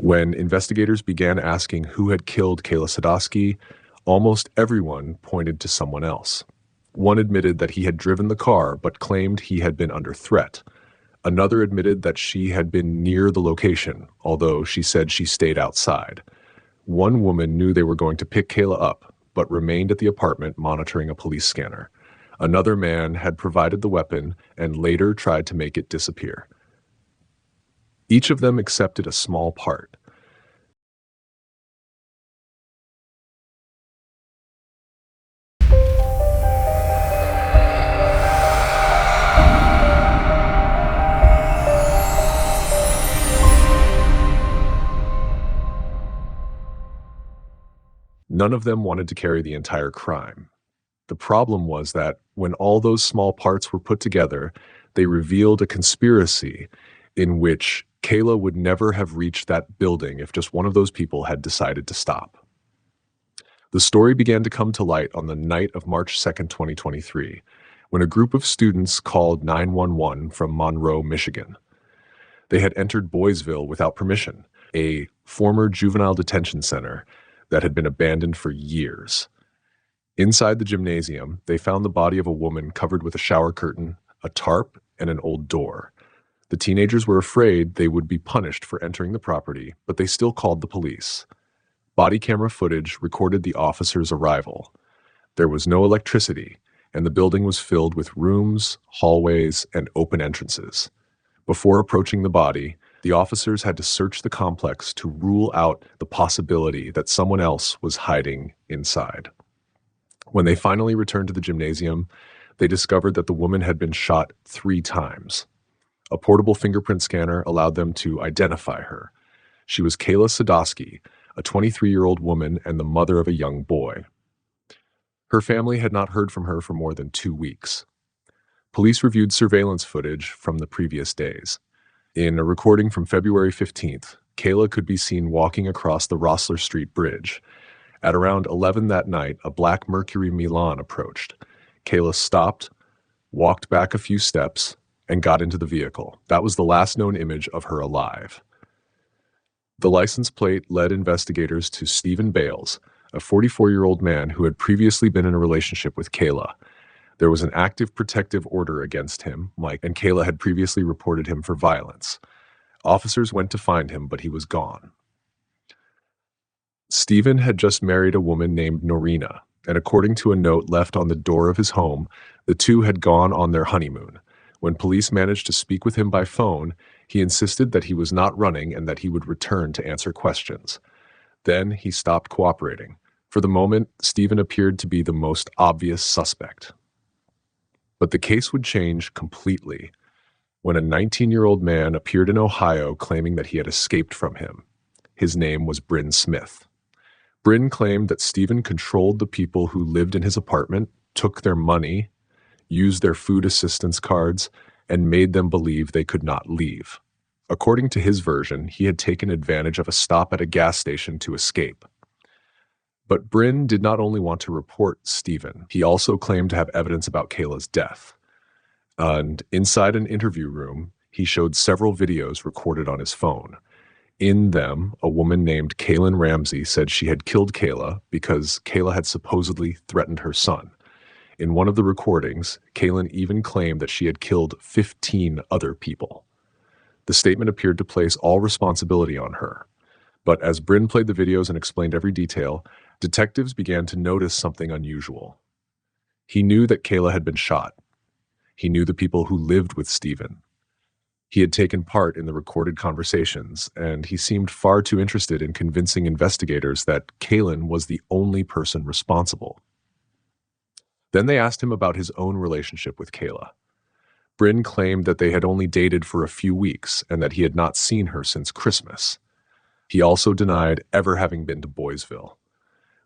When investigators began asking who had killed Kayla Sedoskey, almost everyone pointed to someone else. One admitted that he had driven the car but claimed he had been under threat. Another admitted that she had been near the location, although she said she stayed outside. One woman knew they were going to pick Kayla up, but remained at the apartment monitoring a police scanner. Another man had provided the weapon and later tried to make it disappear. Each of them accepted a small part. None of them wanted to carry the entire crime. The problem was that when all those small parts were put together, they revealed a conspiracy in which Kayla would never have reached that building if just one of those people had decided to stop. The story began to come to light on the night of March 2nd, 2023, when a group of students called 911 from Monroe, Michigan. They had entered Boysville without permission, a former juvenile detention center that had been abandoned for years. Inside the gymnasium, they found the body of a woman covered with a shower curtain, a tarp, and an old door. The teenagers were afraid they would be punished for entering the property, but they still called the police. Body camera footage recorded the officers' arrival. There was no electricity, and the building was filled with rooms, hallways, and open entrances. Before approaching the body, the officers had to search the complex to rule out the possibility that someone else was hiding inside. When they finally returned to the gymnasium, they discovered that the woman had been shot 3 times. A portable fingerprint scanner allowed them to identify her. She was Kayla Sedoskey, a 23-year-old woman and the mother of a young boy. Her family had not heard from her for more than 2 weeks. Police reviewed surveillance footage from the previous days. In a recording from February 15th, Kayla could be seen walking across the Rossler Street Bridge. At around 11 that night, a black Mercury Milan approached. Kayla stopped, walked back a few steps, and got into the vehicle. That was the last known image of her alive. The license plate led investigators to Stephen Bales, a 44-year-old man who had previously been in a relationship with Kayla. There was an active protective order against him, and Kayla had previously reported him for violence. Officers went to find him, but he was gone. Stephen had just married a woman named Noreena, and according to a note left on the door of his home, the two had gone on their honeymoon. When police managed to speak with him by phone, he insisted that he was not running and that he would return to answer questions. Then he stopped cooperating. For the moment, Stephen appeared to be the most obvious suspect. But the case would change completely when a 19-year-old man appeared in Ohio claiming that he had escaped from him. His name was Brin Smith. Brin claimed that Stephen controlled the people who lived in his apartment, took their money, used their food assistance cards, and made them believe they could not leave. According to his version, he had taken advantage of a stop at a gas station to escape. But Brin did not only want to report Stephen, he also claimed to have evidence about Kayla's death. And inside an interview room, he showed several videos recorded on his phone. In them, a woman named Kaylyn Ramsey said she had killed Kayla because Kayla had supposedly threatened her son. In one of the recordings, Kaylyn even claimed that she had killed 15 other people. The statement appeared to place all responsibility on her. But as Brin played the videos and explained every detail, detectives began to notice something unusual. He knew that Kayla had been shot. He knew the people who lived with Stephen. He had taken part in the recorded conversations, and he seemed far too interested in convincing investigators that Kaylyn was the only person responsible. Then they asked him about his own relationship with Kayla. Brin claimed that they had only dated for a few weeks and that he had not seen her since Christmas. He also denied ever having been to Boysville.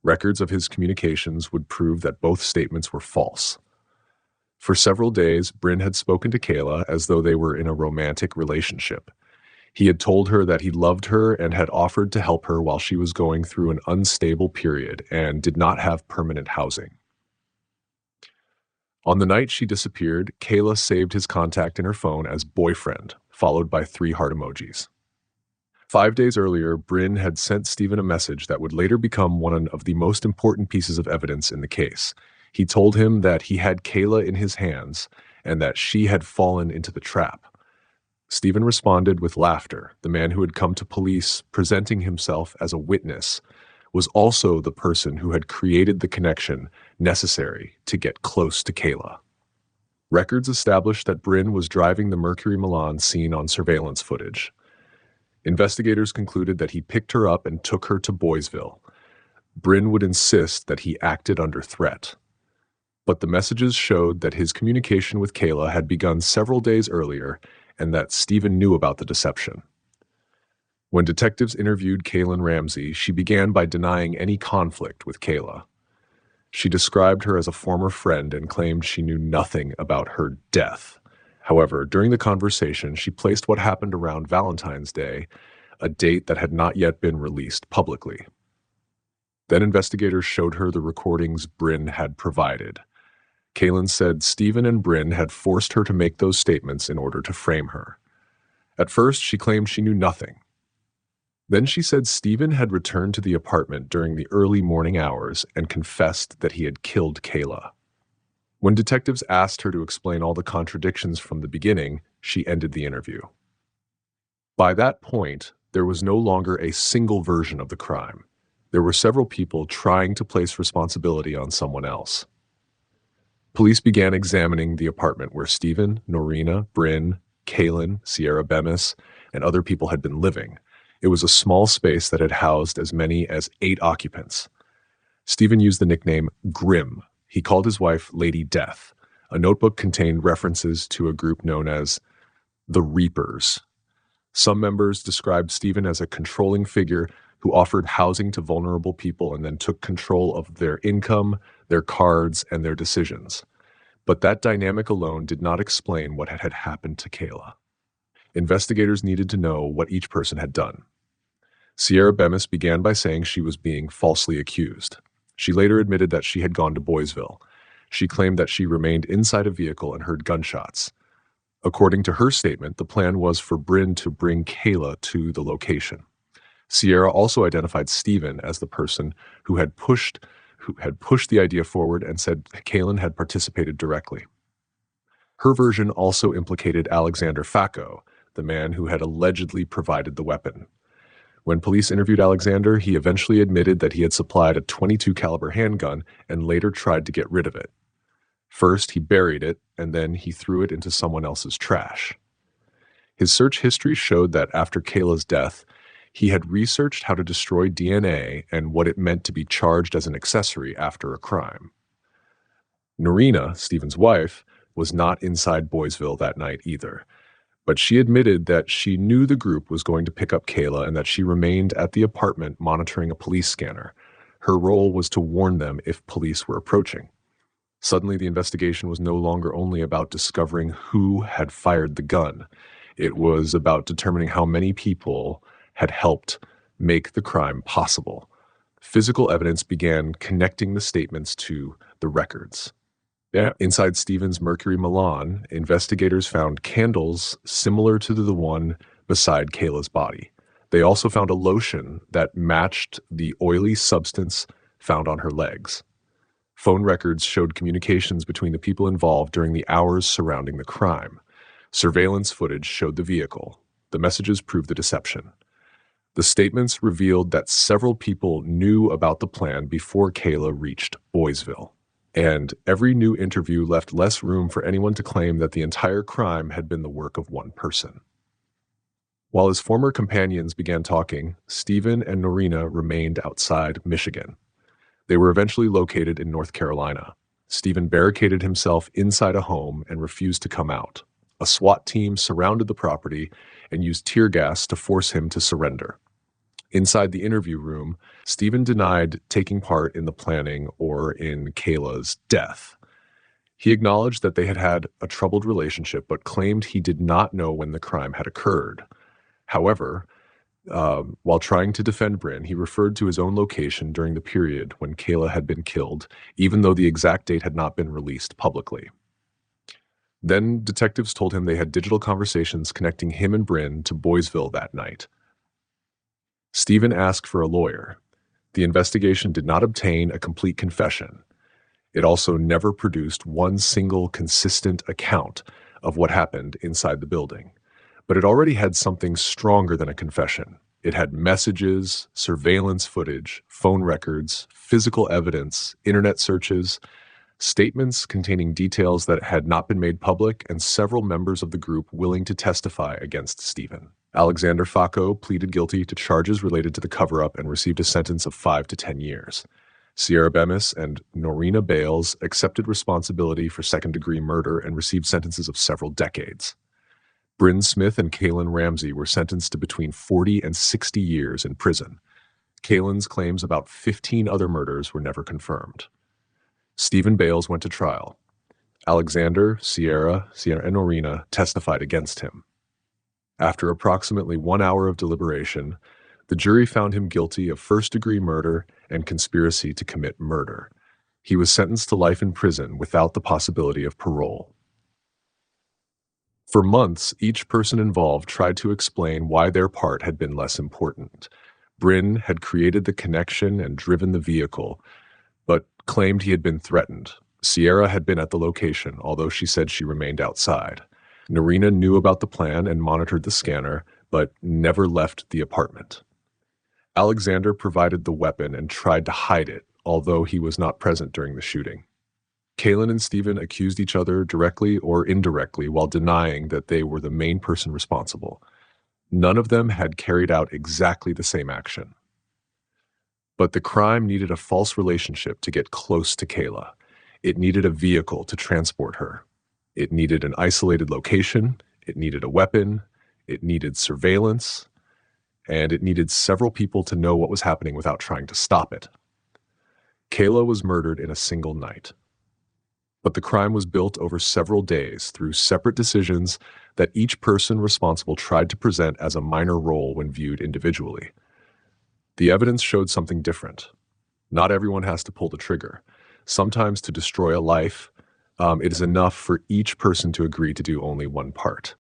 Records of his communications would prove that both statements were false. For several days, Brin had spoken to Kayla as though they were in a romantic relationship. He had told her that he loved her and had offered to help her while she was going through an unstable period and did not have permanent housing. On the night she disappeared, Kayla saved his contact in her phone as boyfriend, followed by 3 heart emojis. 5 days earlier, Brin had sent Stephen a message that would later become one of the most important pieces of evidence in the case. He told him that he had Kayla in his hands and that she had fallen into the trap. Stephen responded with laughter. The man who had come to police, presenting himself as a witness, was also the person who had created the connection necessary to get close to Kayla. Records established that Brin was driving the Mercury Milan seen on surveillance footage. Investigators concluded that he picked her up and took her to Boysville. Brin would insist that he acted under threat. But the messages showed that his communication with Kayla had begun several days earlier and that Stephen knew about the deception. When detectives interviewed Kaylyn Ramsey, she began by denying any conflict with Kayla. She described her as a former friend and claimed she knew nothing about her death. However, during the conversation, she placed what happened around Valentine's Day, a date that had not yet been released publicly. Then investigators showed her the recordings Brin had provided. Kaylyn said Stephen and Brin had forced her to make those statements in order to frame her. At first, she claimed she knew nothing. Then she said Stephen had returned to the apartment during the early morning hours and confessed that he had killed Kayla. When detectives asked her to explain all the contradictions from the beginning, she ended the interview. By that point, there was no longer a single version of the crime. There were several people trying to place responsibility on someone else. Police began examining the apartment where Stephen, Noreena, Brin, Kaylyn, Sierra Bemis, and other people had been living. It was a small space that had housed as many as 8 occupants. Stephen used the nickname Grim. He called his wife Lady Death. A notebook contained references to a group known as the Reapers. Some members described Stephen as a controlling figure who offered housing to vulnerable people and then took control of their income, their cards, and their decisions. But that dynamic alone did not explain what had happened to Kayla. Investigators needed to know what each person had done. Sierra Bemis began by saying she was being falsely accused. She later admitted that she had gone to Boysville. She claimed that she remained inside a vehicle and heard gunshots. According to her statement, the plan was for Brin to bring Kayla to the location. Sierra also identified Stephen as the person who had pushed the idea forward and said Kaylyn had participated directly. Her version also implicated Alexander Facco, the man who had allegedly provided the weapon. When police interviewed Alexander, he eventually admitted that he had supplied a .22 caliber handgun and later tried to get rid of it. First, he buried it, and then he threw it into someone else's trash. His search history showed that after Kayla's death, he had researched how to destroy DNA and what it meant to be charged as an accessory after a crime. Noreena, Stephen's wife, was not inside Boysville that night either, but she admitted that she knew the group was going to pick up Kayla and that she remained at the apartment monitoring a police scanner. Her role was to warn them if police were approaching. Suddenly, the investigation was no longer only about discovering who had fired the gun. It was about determining how many people had helped make the crime possible. Physical evidence began connecting the statements to the records. Inside Stephen's Mercury Milan, investigators found candles similar to the one beside Kayla's body. They also found a lotion that matched the oily substance found on her legs. Phone records showed communications between the people involved during the hours surrounding the crime. Surveillance footage showed the vehicle. The messages proved the deception. The statements revealed that several people knew about the plan before Kayla reached Boysville. And every new interview left less room for anyone to claim that the entire crime had been the work of one person. While his former companions began talking, Stephen and Noreena remained outside Michigan. They were eventually located in North Carolina. Stephen barricaded himself inside a home and refused to come out. A SWAT team surrounded the property and used tear gas to force him to surrender. Inside the interview room, Stephen denied taking part in the planning or in Kayla's death. He acknowledged that they had had a troubled relationship, but claimed he did not know when the crime had occurred. However, while trying to defend Brin, he referred to his own location during the period when Kayla had been killed, even though the exact date had not been released publicly. Then detectives told him they had digital conversations connecting him and Brin to Boysville that night. Stephen asked for a lawyer. The investigation did not obtain a complete confession. It also never produced one single consistent account of what happened inside the building. But it already had something stronger than a confession. It had messages, surveillance footage, phone records, physical evidence, internet searches, statements containing details that had not been made public, and several members of the group willing to testify against Stephen. Alexander Facco pleaded guilty to charges related to the cover-up and received a sentence of 5 to 10 years. Sierra Bemis and Noreena Bales accepted responsibility for second-degree murder and received sentences of several decades. Brin Smith and Kaylyn Ramsey were sentenced to between 40 and 60 years in prison. Kaylyn's claims about 15 other murders were never confirmed. Stephen Bales went to trial. Alexander, Sierra, and Noreena testified against him. After approximately 1 hour of deliberation, the jury found him guilty of first-degree murder and conspiracy to commit murder. He was sentenced to life in prison without the possibility of parole. For months, each person involved tried to explain why their part had been less important. Brin had created the connection and driven the vehicle, but claimed he had been threatened. Sierra had been at the location, although she said she remained outside. Noreena knew about the plan and monitored the scanner, but never left the apartment. Alexander provided the weapon and tried to hide it, although he was not present during the shooting. Kaylyn and Stephen accused each other directly or indirectly while denying that they were the main person responsible. None of them had carried out exactly the same action. But the crime needed a false relationship to get close to Kayla. It needed a vehicle to transport her. It needed an isolated location. It needed a weapon. It needed surveillance. And it needed several people to know what was happening without trying to stop it. Kayla was murdered in a single night. But the crime was built over several days through separate decisions that each person responsible tried to present as a minor role when viewed individually. The evidence showed something different. Not everyone has to pull the trigger. Sometimes to destroy a life, it is enough for each person to agree to do only one part.